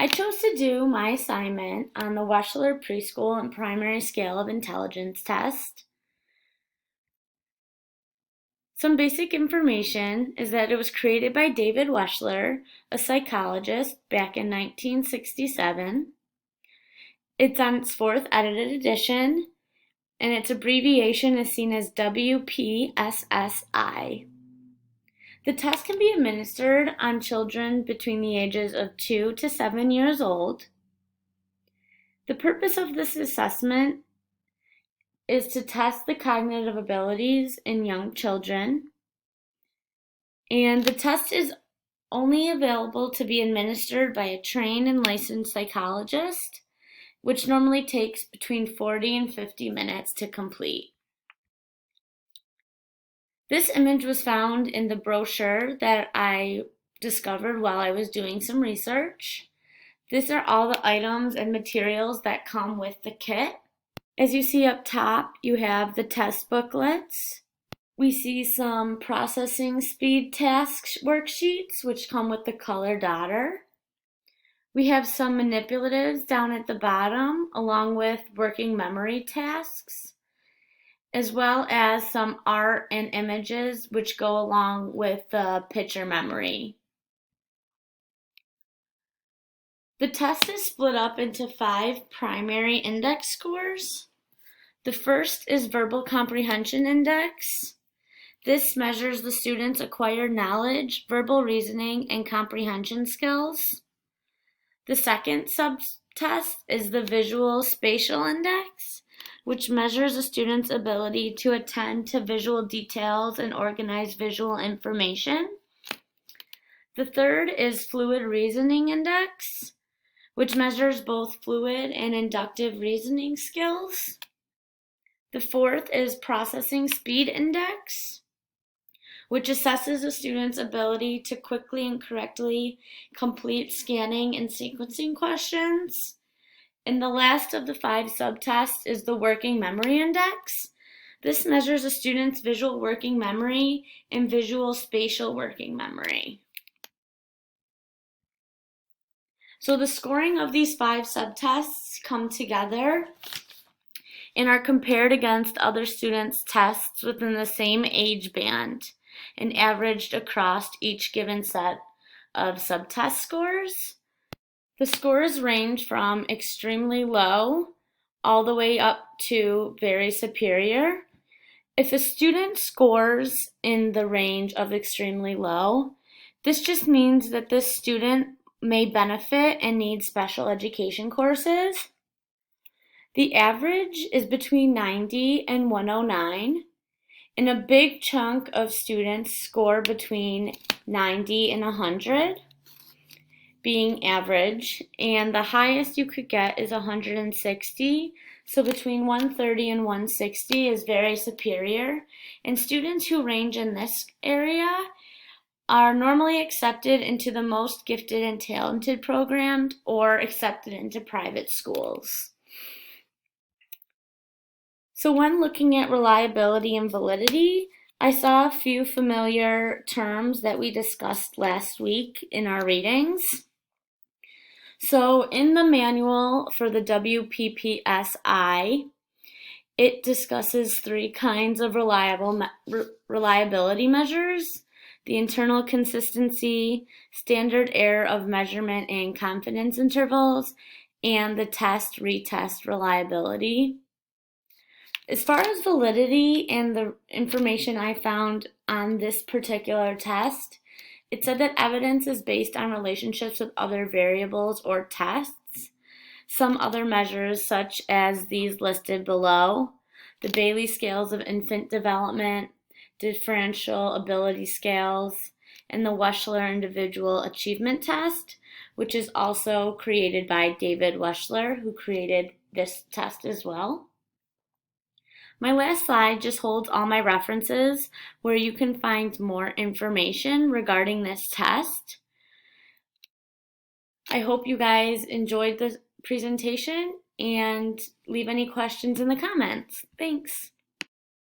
I chose to do my assignment on the Wechsler Preschool and Primary Scale of Intelligence test. Some basic information is that it was created by David Wechsler, a psychologist, back in 1967. It's on its 4th edited edition, and its abbreviation is seen as WPSSI. The test can be administered on children between the ages of 2 to 7 years old. The purpose of this assessment is to test the cognitive abilities in young children. And the test is only available to be administered by a trained and licensed psychologist, which normally takes between 40 and 50 minutes to complete. This image was found in the brochure that I discovered while I was doing some research. These are all the items and materials that come with the kit. As you see up top, you have the test booklets. We see some processing speed task worksheets, which come with the color dotter. We have some manipulatives down at the bottom, along with working memory tasks, as well as some art and images which go along with the picture memory. The test is split up into 5 primary index scores. The first is Verbal Comprehension Index. This measures the student's acquired knowledge, verbal reasoning, and comprehension skills. The second subtest is the Visual Spatial Index, which measures a student's ability to attend to visual details and organize visual information. The third is Fluid Reasoning Index, which measures both fluid and inductive reasoning skills. The fourth is Processing Speed Index, which assesses a student's ability to quickly and correctly complete scanning and sequencing questions. And the last of the 5 subtests is the Working Memory Index. This measures a student's visual working memory and visual spatial working memory. So the scoring of these 5 subtests come together and are compared against other students' tests within the same age band and averaged across each given set of subtest scores. The scores range from extremely low all the way up to very superior. If a student scores in the range of extremely low, this just means that this student may benefit and need special education courses. The average is between 90 and 109, and a big chunk of students score between 90 and 100, being average, and the highest you could get is 160, so between 130 and 160 is very superior, and students who range in this area are normally accepted into the most gifted and talented program or accepted into private schools. So when looking at reliability and validity, I saw a few familiar terms that we discussed last week in our readings. So in the manual for the WPPSI, it discusses 3 kinds of reliability measures: the internal consistency, standard error of measurement and confidence intervals, and the test-retest reliability. As far as validity and the information I found on this particular test, it said that evidence is based on relationships with other variables or tests. Some other measures, such as these listed below, the Bailey Scales of Infant Development, Differential Ability Scales, and the Wechsler Individual Achievement Test, which is also created by David Wechsler, who created this test as well. My last slide just holds all my references where you can find more information regarding this test. I hope you guys enjoyed the presentation and leave any questions in the comments. Thanks.